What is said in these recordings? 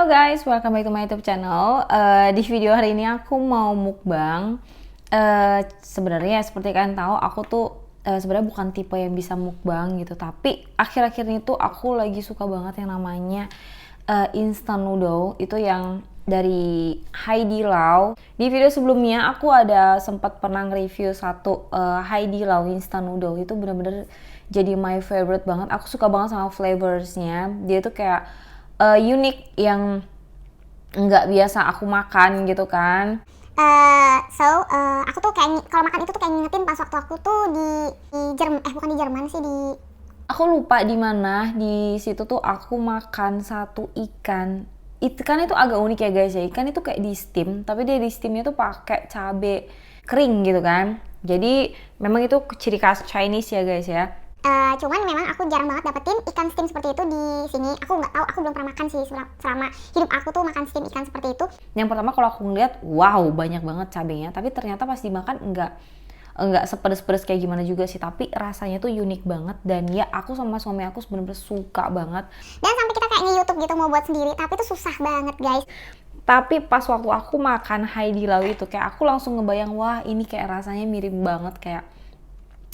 guys, welcome back to my YouTube channel. Di video hari ini aku mau mukbang. Sebenarnya seperti kalian tahu, aku tuh sebenarnya bukan tipe yang bisa mukbang gitu. Tapi akhir-akhir ini tuh aku lagi suka banget yang namanya instant noodle. Itu yang dari Haidilao. Di video sebelumnya aku ada sempat pernah review satu Haidilao instant noodle. Itu bener-bener jadi my favorite banget. Aku suka banget sama flavorsnya. Dia tuh kayak unik yang nggak biasa aku makan gitu kan. Aku tuh kayak kalau makan itu tuh kayak ngingetin pas waktu aku tuh di Jerman, bukan di Jerman sih, aku lupa di mana. Di situ tuh aku makan satu ikan. Ikan itu agak unik ya guys ya. Ikan itu kayak di steam, tapi dia di steamnya tuh pakai cabe kering gitu kan. Jadi memang itu ciri khas Chinese ya guys ya. Cuman memang aku jarang banget dapetin ikan steam seperti itu di sini. Aku nggak tahu, aku belum pernah makan sih selama hidup aku tuh makan steam ikan seperti itu. Yang pertama kalau aku ngeliat, wow banyak banget cabenya. Tapi ternyata pas dimakan enggak sepedes-pedes kayak gimana juga sih. Tapi rasanya tuh unik banget. Dan ya aku sama suami aku bener-bener suka banget. Dan sampai kita kayak nge-youtube gitu mau buat sendiri, tapi itu susah banget guys. Tapi pas waktu aku makan Haidilao itu, kayak aku langsung ngebayang, wah ini kayak rasanya mirip banget kayak,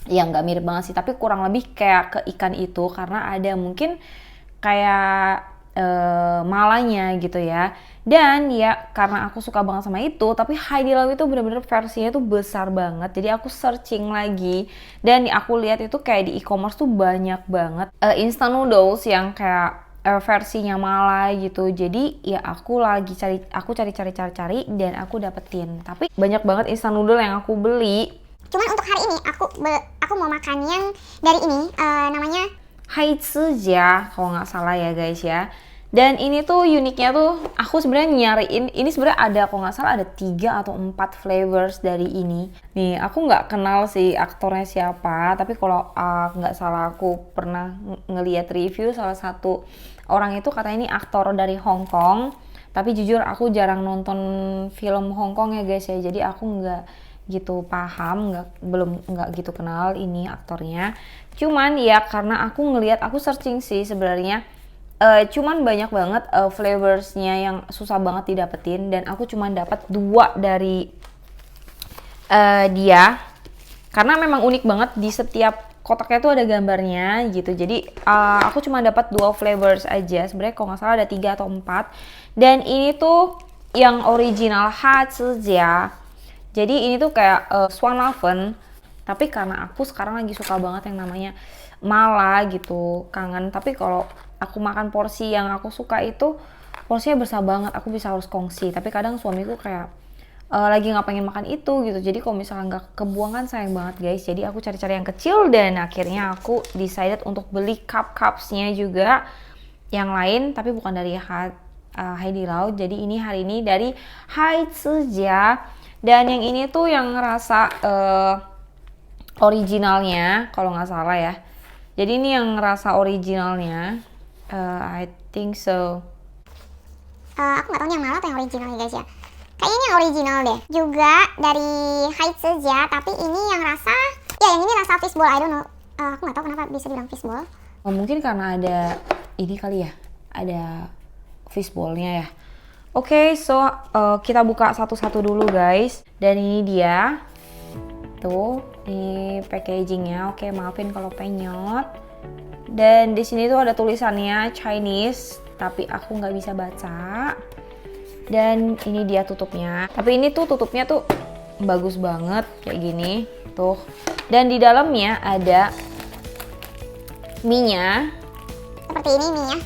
ya nggak mirip banget sih, tapi kurang lebih kayak ke ikan itu, karena ada mungkin kayak malanya gitu ya. Dan ya karena aku suka banget sama itu, tapi Haidilao itu bener-bener versinya tuh besar banget. Jadi aku searching lagi dan aku lihat itu kayak di e-commerce tuh banyak banget instant noodles yang kayak versinya mala gitu. Jadi ya aku cari dan aku dapetin. Tapi banyak banget instant noodle yang aku beli. Cuman untuk hari ini aku mau makan yang dari ini, namanya Haizijia kalau nggak salah ya guys ya. Dan ini tuh uniknya tuh, aku sebenarnya nyariin, ini sebenarnya ada kalau nggak salah ada 3 atau 4 flavors dari ini. Nih aku nggak kenal sih aktornya siapa, tapi kalau nggak salah aku pernah ngeliat review salah satu orang itu katanya ini aktor dari Hong Kong. Tapi jujur aku jarang nonton film Hong Kong ya guys ya, jadi aku nggak gitu paham, nggak gitu kenal ini aktornya. Cuman ya karena aku ngelihat, aku searching sih sebenarnya, cuman banyak banget flavorsnya yang susah banget didapetin, dan aku cuman dapat 2 dari dia, karena memang unik banget, di setiap kotaknya tuh ada gambarnya gitu. Jadi aku cuma dapat 2 flavors aja. Sebenarnya kalau nggak salah ada 3 atau 4. Dan ini tuh yang original Haizijia. Jadi ini tuh kayak swan oven, tapi karena aku sekarang lagi suka banget yang namanya mala gitu, kangen. Tapi kalau aku makan porsi yang aku suka itu porsinya besar banget, aku bisa harus kongsi. Tapi kadang suamiku kayak lagi nggak pengen makan itu gitu. Jadi kalau misalnya nggak kebuang kan sayang banget guys. Jadi aku cari-cari yang kecil dan akhirnya aku decided untuk beli cups-nya juga yang lain, tapi bukan dari Haidilao. Jadi ini hari ini dari Haizijia. Dan yang ini tuh yang rasa originalnya kalau nggak salah ya. Jadi ini yang rasa originalnya, I think so. Aku nggak tahu yang mana atau yang original ya guys ya. Kayaknya yang original deh. Juga dari Haizijia, tapi ini yang rasa, ya yang ini rasa fishball, I don't know. Aku nggak tahu kenapa bisa bilang fishball. Mungkin karena ada ini kali ya, ada fishballnya ya. Oke, so kita buka satu-satu dulu guys. Dan ini dia. Tuh, ini packagingnya. Oke, maafin kalau penyot. Dan di sini tuh ada tulisannya Chinese, tapi aku nggak bisa baca. Dan ini dia tutupnya. Tapi ini tuh tutupnya tuh bagus banget kayak gini. Tuh. Dan di dalamnya ada mie-nya. Seperti ini mie-nya.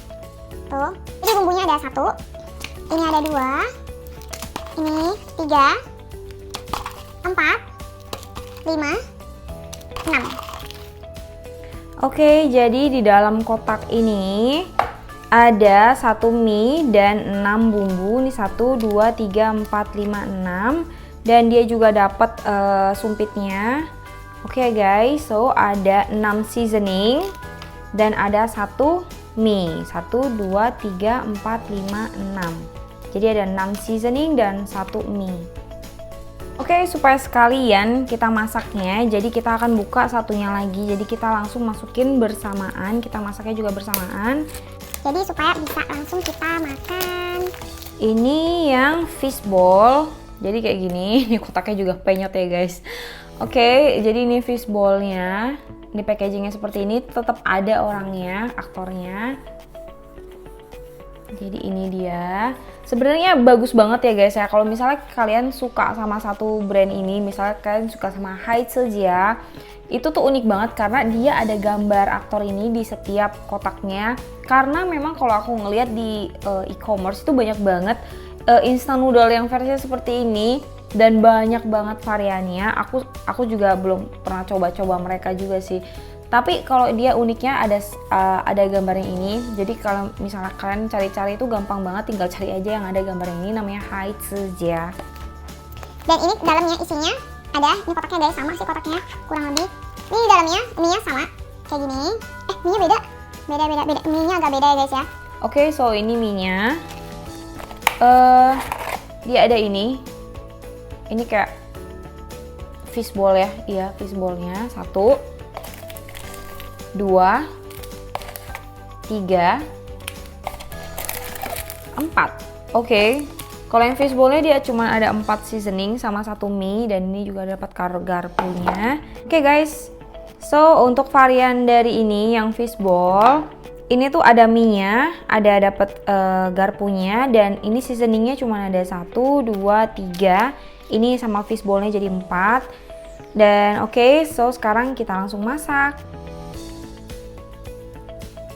Tuh. Jadi bumbunya ada 1. Ini ada 2, ini 3, 4, 5, 6. Oke, jadi di dalam kotak ini ada 1 mie dan 6 bumbu. Ini 1, 2, 3, 4, 5, 6. Dan dia juga dapat sumpitnya. Oke guys, so ada 6 seasoning dan ada 1 mie. 1, 2, 3, 4, 5, 6. Jadi ada 6 seasoning dan 1 mie. Oke, supaya sekalian kita masaknya, jadi kita akan buka satunya lagi. Jadi kita langsung masukin bersamaan, kita masaknya juga bersamaan. Jadi supaya bisa langsung kita makan. Ini yang fishball. Jadi kayak gini. Ini kotaknya juga penyot ya guys. Oke, jadi ini fishballnya. Ini packagingnya seperti ini. Tetap ada orangnya, aktornya. Jadi ini dia. Sebenarnya bagus banget ya guys ya. Kalau misalnya kalian suka sama satu brand ini, misalnya kalian suka sama Haichija, itu tuh unik banget karena dia ada gambar aktor ini di setiap kotaknya. Karena memang kalau aku ngeliat di e-commerce itu banyak banget instant noodle yang versinya seperti ini dan banyak banget variannya. Aku juga belum pernah coba-coba mereka juga sih. Tapi kalau dia uniknya ada gambarnya ini. Jadi kalau misalnya kalian cari-cari itu gampang banget, tinggal cari aja yang ada gambarnya ini, namanya Haichija. Dan ini dalamnya isinya ada, ini kotaknya guys, sama sih kotaknya kurang lebih. Ini di dalamnya mie-nya sama kayak gini. Mie-nya beda. Mie-nya agak beda ya guys ya. Oke, so ini mie-nya. Dia ada ini. Ini kayak fishball ya. Iya, fishballnya 1 2 3 4. Oke. Kalau yang fishballnya dia cuma ada 4 seasoning sama 1 mie, dan ini juga dapat garpunya. Oke guys. So untuk varian dari ini yang fishball, ini tuh ada mie-nya, ada dapat garpunya, dan ini seasoningnya cuma ada 1 2 3. Ini sama fishballnya jadi 4. Dan oke, so sekarang kita langsung masak.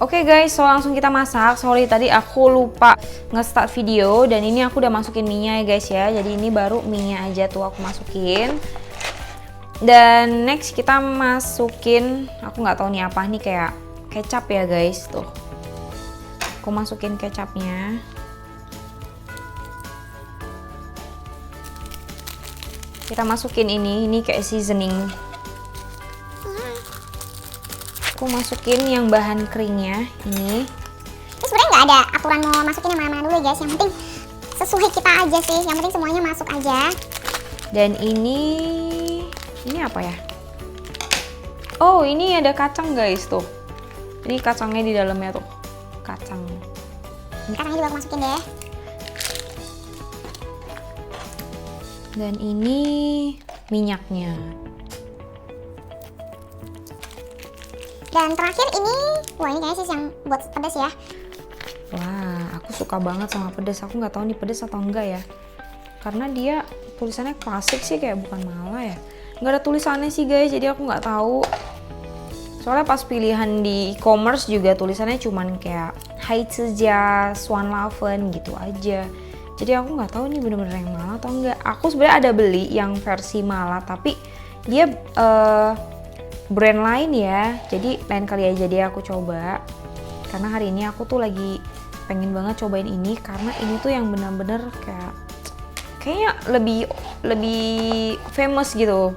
Oke guys, so langsung kita masak. Sorry tadi aku lupa nge-start video, dan ini aku udah masukin mie-nya ya guys ya. Jadi ini baru mie-nya aja tuh aku masukin. Dan next kita masukin, aku nggak tahu nih apa nih, kayak kecap ya guys tuh. Aku masukin kecapnya. Kita masukin ini kayak seasoning. Aku masukin yang bahan keringnya ini. Ini sebenarnya nggak ada aturan mau masukin yang mana-mana dulu ya guys. Yang penting sesuai kita aja sih. Yang penting semuanya masuk aja. Dan ini apa ya? Oh, ini ada kacang guys tuh. Ini kacangnya di dalamnya tuh. Kacang. Kacangnya juga aku masukin deh. Dan ini minyaknya. Dan terakhir ini, wah ini kayaknya sih yang buat pedas ya. Wah, aku suka banget sama pedas. Aku nggak tahu nih pedas atau enggak ya. Karena dia tulisannya klasik sih, kayak bukan mala ya. Nggak ada tulisannya sih guys, jadi aku nggak tahu. Soalnya pas pilihan di e-commerce juga tulisannya cuman kayak Haichija, Swanlaven gitu aja. Jadi aku nggak tahu nih bener-bener yang mala atau enggak. Aku sebenarnya ada beli yang versi mala, tapi dia brand lain ya. Jadi lain kali aja deh aku coba. Karena hari ini aku tuh lagi pengen banget cobain ini, karena ini tuh yang bener-bener kayaknya lebih famous gitu.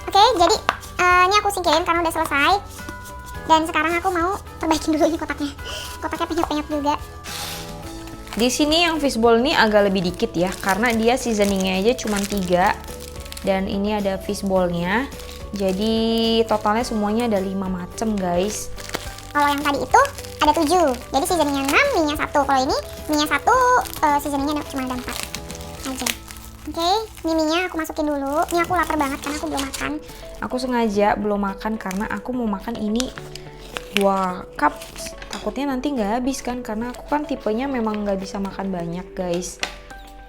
Oke, jadi ini aku singkirin karena udah selesai. Dan sekarang aku mau perbaikin dulu ini kotaknya. Kotaknya penyok-penyok juga. Di sini yang fishball ini agak lebih dikit ya, karena dia seasoningnya aja cuma 3. Dan ini ada fishballnya. Jadi totalnya semuanya ada 5 macam guys. Kalau yang tadi itu ada 7. Jadi seasoningnya 6, mie-nya 1. Kalau ini mie-nya 1, seasoningnya cuma ada 4 aja. Oke, mie-nya aku masukin dulu. Ini aku lapar banget karena aku belum makan. Aku sengaja belum makan karena aku mau makan ini 2 cup. Takutnya nanti nggak habis kan, karena aku kan tipenya memang nggak bisa makan banyak guys.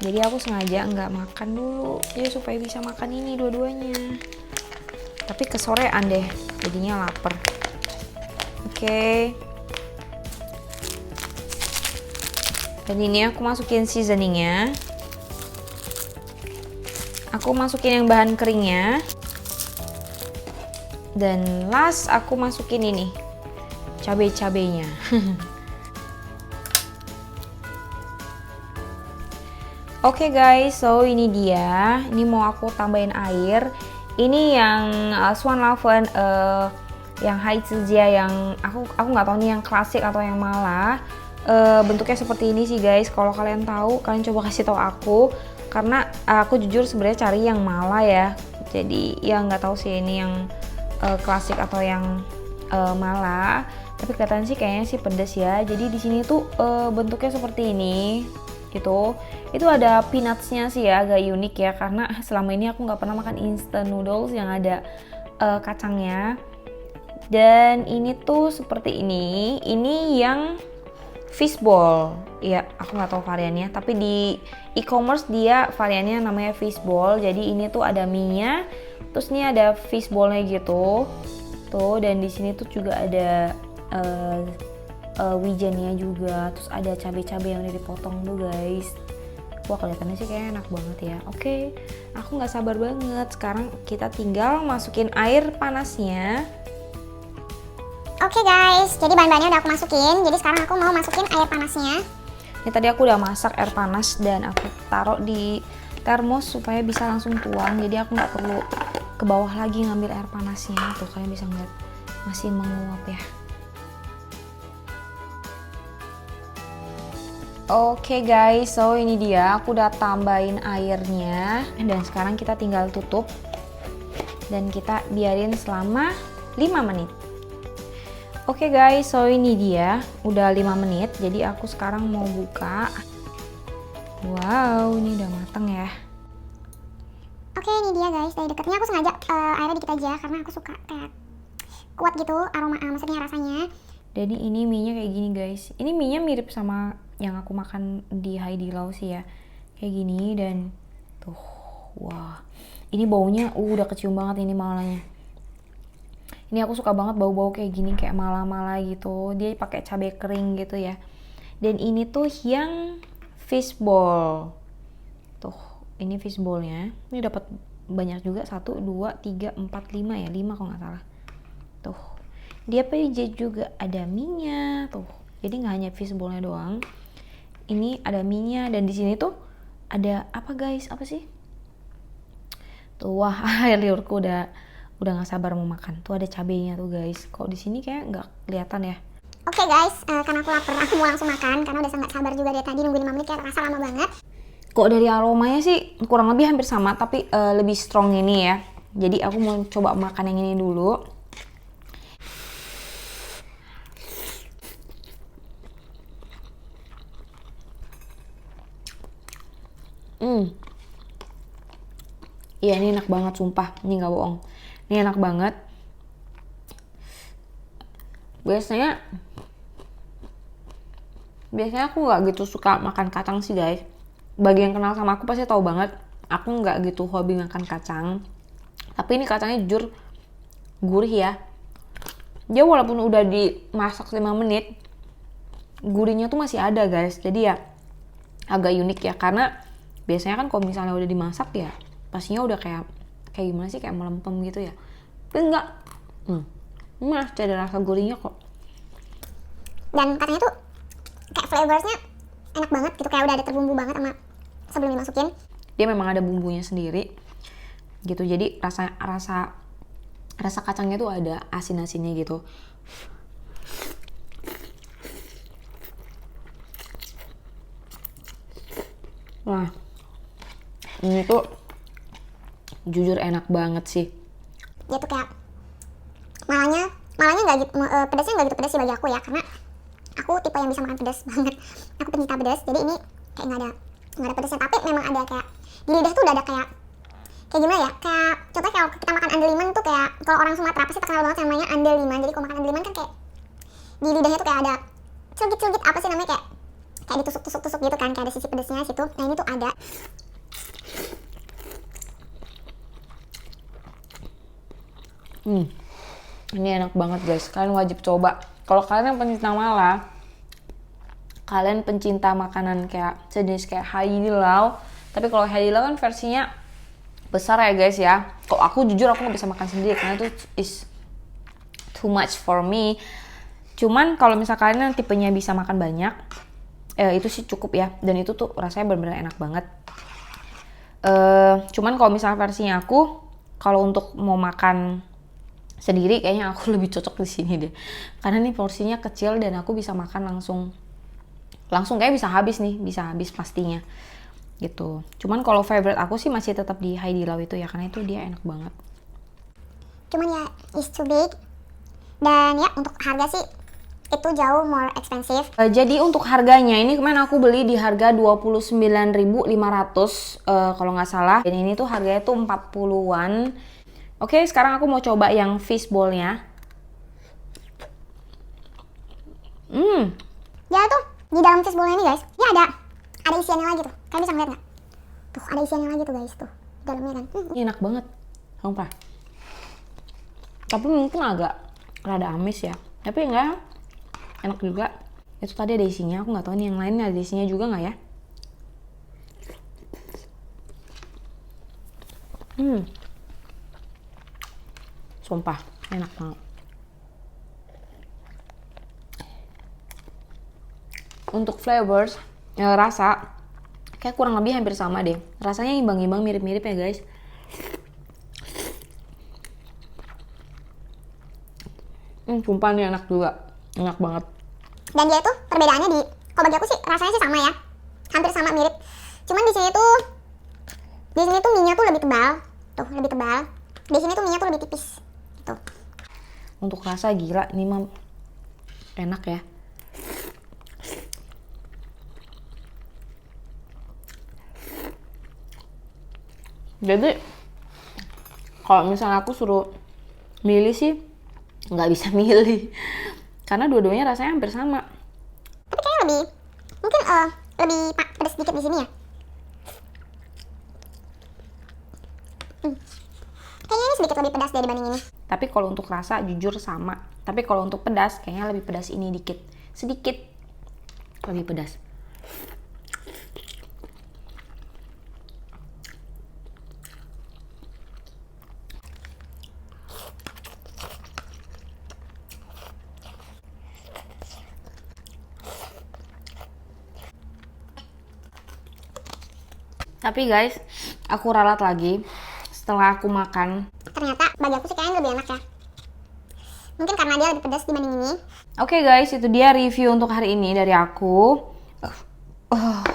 Jadi aku sengaja nggak makan dulu ya supaya bisa makan ini dua-duanya. Tapi kesorean deh, jadinya lapar. Oke. Dan ini aku masukin seasoningnya. Aku masukin yang bahan keringnya. Dan last aku masukin ini, cabai-cabainya. Oke guys, so ini dia. Ini mau aku tambahin air. Ini yang Swanlaven, yang Haichija, yang aku nggak tahu nih yang klasik atau yang mala. Bentuknya seperti ini sih guys. Kalau kalian tahu, kalian coba kasih tahu aku. Karena aku jujur sebenarnya cari yang mala ya. Jadi ya nggak tahu sih ini yang klasik atau yang mala. Tapi kelihatan sih kayaknya sih pedas ya. Jadi di sini tuh bentuknya seperti ini. gitu. Itu ada peanutsnya sih ya, agak unik ya, karena selama ini aku nggak pernah makan instant noodles yang ada kacangnya. Dan ini tuh seperti ini yang fishball. Ya, aku nggak tahu variannya, tapi di e-commerce dia variannya namanya fishball. Jadi ini tuh ada mie-nya, terus ini ada fishballnya gitu. Tuh, dan di sini tuh juga ada wijennya juga, terus ada cabai-cabai yang udah dipotong tuh guys. Wah, kelihatannya sih kayak enak banget ya. Oke, aku nggak sabar banget. Sekarang kita tinggal masukin air panasnya. Oke guys, jadi bahan-bahannya udah aku masukin. Jadi sekarang aku mau masukin air panasnya. Ini tadi aku udah masak air panas dan aku taruh di termos supaya bisa langsung tuang. Jadi aku nggak perlu ke bawah lagi ngambil air panasnya. Tuh, kalian bisa ngeliat masih menguap ya. Oke guys, so ini dia, aku udah tambahin airnya dan sekarang kita tinggal tutup dan kita biarin selama 5 menit. Oke guys, so ini dia, udah 5 menit, jadi aku sekarang mau buka. Wow, ini udah mateng ya. Oke, ini dia guys, dari dekatnya aku sengaja airnya dikit aja karena aku suka kayak kuat gitu aroma, maksudnya rasanya. Jadi ini mie-nya kayak gini guys. Ini mie-nya mirip sama yang aku makan di Haidilao sih ya. Kayak gini dan tuh, wah. Ini baunya udah kecium banget ini malanya. Ini aku suka banget bau-bau kayak gini, kayak mala-mala gitu. Dia pakai cabai kering gitu ya. Dan ini tuh yang fishball. Tuh, ini fishballnya. Ini dapat banyak juga, 1, 2, 3, 4, 5 ya. 5 kalau nggak salah. Tuh. Dia PJ juga ada mie-nya tuh. Jadi nggak hanya fishball-nya doang. Ini ada mie-nya dan di sini tuh ada apa guys? Apa sih? Tuh, wah, air liurku udah nggak sabar mau makan. Tuh ada cabenya tuh guys. Kok di sini kayak nggak kelihatan ya? Oke guys, karena aku lapar, aku mau langsung makan karena udah sangat sabar juga dari tadi nunggu 5 menit, kayak rasa lama banget. Kok dari aromanya sih kurang lebih hampir sama, tapi lebih strong ini ya. Jadi aku mau coba makan yang ini dulu. Iya, ini enak banget sumpah, ini nggak bohong. Ini enak banget. Biasanya aku nggak gitu suka makan kacang sih guys. Bagi yang kenal sama aku pasti tahu banget, aku nggak gitu hobi makan kacang. Tapi ini kacangnya jujur gurih ya. Dia walaupun udah dimasak 5 menit, gurihnya tuh masih ada guys. Jadi ya agak unik ya, karena biasanya kan kalau misalnya udah dimasak ya pastinya udah kayak gimana sih, kayak melempem gitu ya. Tapi enggak, masih ada rasa gurihnya kok. Dan katanya tuh kayak flavorsnya enak banget gitu, kayak udah ada terbumbu banget sama sebelum dimasukin. Dia memang ada bumbunya sendiri gitu, jadi rasa kacangnya tuh ada asin-asinnya gitu. Wah, ini tuh jujur enak banget sih. Dia tuh kayak malanya nggak gitu, pedasnya nggak gitu pedas sih bagi aku ya, karena aku tipe yang bisa makan pedas banget. Aku pencinta pedas, jadi ini kayak nggak ada pedasnya, tapi memang ada kayak di lidah tuh udah ada kayak gimana ya, kayak contohnya kalau kita makan andaliman tuh, kayak kalau orang Sumatera pasti terkenal banget namanya andaliman. Jadi kalau makan andaliman kan kayak di lidahnya tuh kayak ada celgit apa sih namanya, kayak ditusuk-tusuk gitu kan, kayak ada sisi pedasnya situ. Nah ini tuh ada. Ini enak banget guys, kalian wajib coba. Kalau kalian yang pencinta mala, kalian pencinta makanan kayak sejenis kayak Haidilao, tapi kalau Haidilao kan versinya besar ya guys ya. Kok aku jujur aku nggak bisa makan sendiri karena itu is too much for me. Cuman kalau misal kalian yang tipenya bisa makan banyak, itu sih cukup ya. Dan itu tuh rasanya benar-benar enak banget. Cuman kalau misal versinya aku, kalau untuk mau makan sendiri kayaknya aku lebih cocok di sini deh, karena nih porsinya kecil dan aku bisa makan langsung kayak bisa habis pastinya gitu. Cuman kalau favorite aku sih masih tetap di Haidilao itu ya, karena itu dia enak banget. Cuman ya is too big, dan ya untuk harga sih itu jauh more expensive. Jadi untuk harganya ini kemarin aku beli di harga 29.500 kalau nggak salah. Dan ini tuh harganya tuh 40-an. Oke, sekarang aku mau coba yang fishball-nya. Ya tuh di dalam fishbowl-nya ini guys, ya ada isiannya lagi tuh. Kalian bisa ngeliat nggak? Tuh ada isiannya lagi tuh guys tuh dalamnya kan. Ini enak banget, sumpah. Tapi mungkin agak rada amis ya. Tapi enggak, enak juga. Itu tadi ada isinya, aku nggak tahu nih yang lainnya ada isinya juga nggak ya. Sumpah, enak banget. Untuk flavors, rasa kayak kurang lebih hampir sama deh. Rasanya imbang-imbang, mirip-mirip ya guys. Sumpah ini enak juga, enak banget. Dan dia itu perbedaannya kalau bagi aku sih rasanya sih sama ya, hampir sama mirip. Cuman di sini tuh minyak tuh lebih tebal, tuh lebih tebal. Di sini tuh minyak tuh lebih tipis. Tuh. Untuk rasa gila, ini mah enak ya. Jadi kalau misalnya aku suruh milih sih nggak bisa milih karena dua-duanya rasanya hampir sama. Tapi kayaknya mungkin lebih pedas sedikit di sini ya. Kayaknya ini sedikit lebih pedas dibanding ini. Tapi kalau untuk rasa jujur sama. Tapi kalau untuk pedas kayaknya lebih pedas ini sedikit lebih pedas. Tapi guys, aku ralat lagi setelah aku makan. Ternyata bagi aku sih kayaknya lebih enak ya. Mungkin karena dia lebih pedas dibanding ini. Oke guys, itu dia review untuk hari ini dari aku.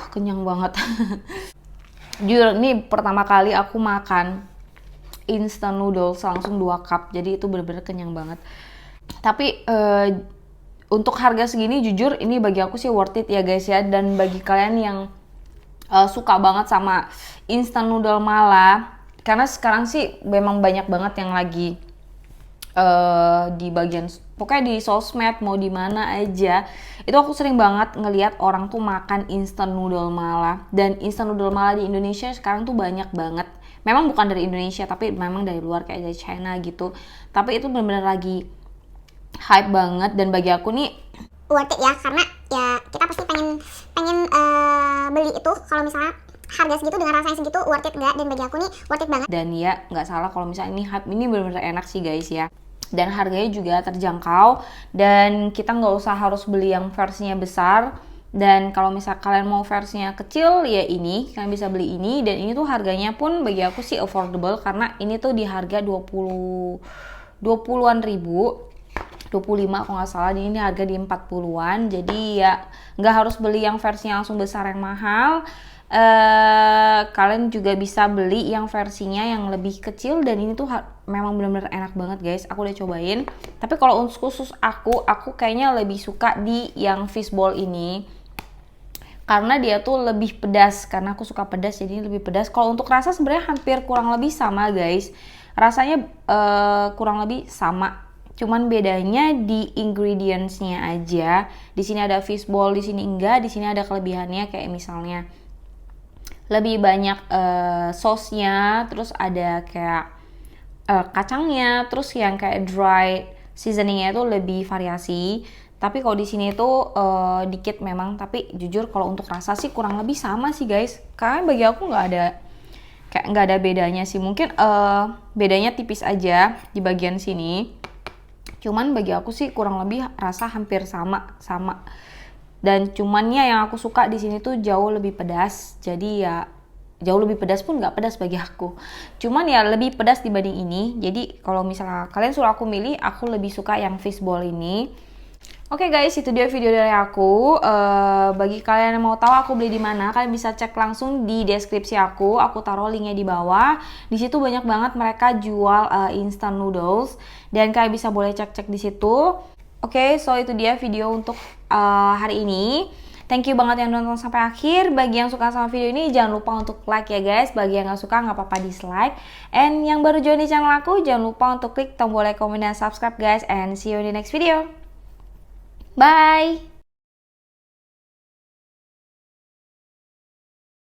Kenyang banget. Jujur, ini pertama kali aku makan instant noodles langsung 2 cup. Jadi itu bener-bener kenyang banget. Tapi untuk harga segini jujur ini bagi aku sih worth it ya guys ya. Dan bagi kalian yang suka banget sama instant noodle Mala, karena sekarang sih memang banyak banget yang lagi di bagian pokoknya di sosmed mau di mana aja itu aku sering banget ngelihat orang tuh makan instant noodle Mala. Dan instant noodle Mala di Indonesia sekarang tuh banyak banget. Memang bukan dari Indonesia tapi memang dari luar kayak dari China gitu. Tapi itu benar-benar lagi hype banget dan bagi aku nih worth it ya, karena ya kita pasti pengen beli itu kalau misalnya harga segitu dengan rasanya segitu worth it nggak. Dan bagi aku nih worth it banget. Dan ya nggak salah kalau misalnya ini hype, ini benar-benar enak sih guys ya. Dan harganya juga terjangkau dan kita nggak usah harus beli yang versinya besar. Dan kalau misalnya kalian mau versinya kecil ya ini kalian bisa beli ini. Dan ini tuh harganya pun bagi aku sih affordable karena ini tuh di harga 20-an ribu, 25 kalau nggak salah. Ini harga di 40-an. Jadi ya nggak harus beli yang versinya langsung besar yang mahal. Kalian juga bisa beli yang versinya yang lebih kecil. Dan ini tuh memang benar-benar enak banget guys. Aku udah cobain. Tapi kalau untuk khusus aku kayaknya lebih suka di yang fishball ini karena dia tuh lebih pedas. Karena aku suka pedas jadi ini lebih pedas. Kalau untuk rasa sebenarnya hampir kurang lebih sama guys. Rasanya kurang lebih sama. Cuman bedanya di ingredients-nya aja. Di sini ada fishball, di sini enggak. Di sini ada kelebihannya kayak misalnya lebih banyak sausnya, terus ada kayak kacangnya, terus yang kayak dry seasoningnya itu lebih variasi. Tapi kalau di sini itu dikit memang. Tapi jujur kalau untuk rasa sih kurang lebih sama sih guys. Karena bagi aku nggak ada bedanya sih. Mungkin bedanya tipis aja di bagian sini. Cuman bagi aku sih kurang lebih rasa hampir sama. Dan cumannya yang aku suka di sini tuh jauh lebih pedas. Jadi ya jauh lebih pedas pun nggak pedas bagi aku. Cuman ya lebih pedas dibanding ini. Jadi kalau misalnya kalian suruh aku milih, aku lebih suka yang fishball ini. Oke guys, itu dia video dari aku. Bagi kalian yang mau tahu aku beli di mana, kalian bisa cek langsung di deskripsi aku. Aku taruh linknya di bawah. Di situ banyak banget mereka jual instant noodles dan kalian bisa boleh cek-cek di situ. Oke, so itu dia video untuk hari ini. Thank you banget yang nonton sampai akhir. Bagi yang suka sama video ini, jangan lupa untuk like ya guys. Bagi yang gak suka, gak apa-apa dislike. And yang baru join di channel aku, jangan lupa untuk klik tombol like, komen, dan subscribe guys. And see you in the next video. Bye!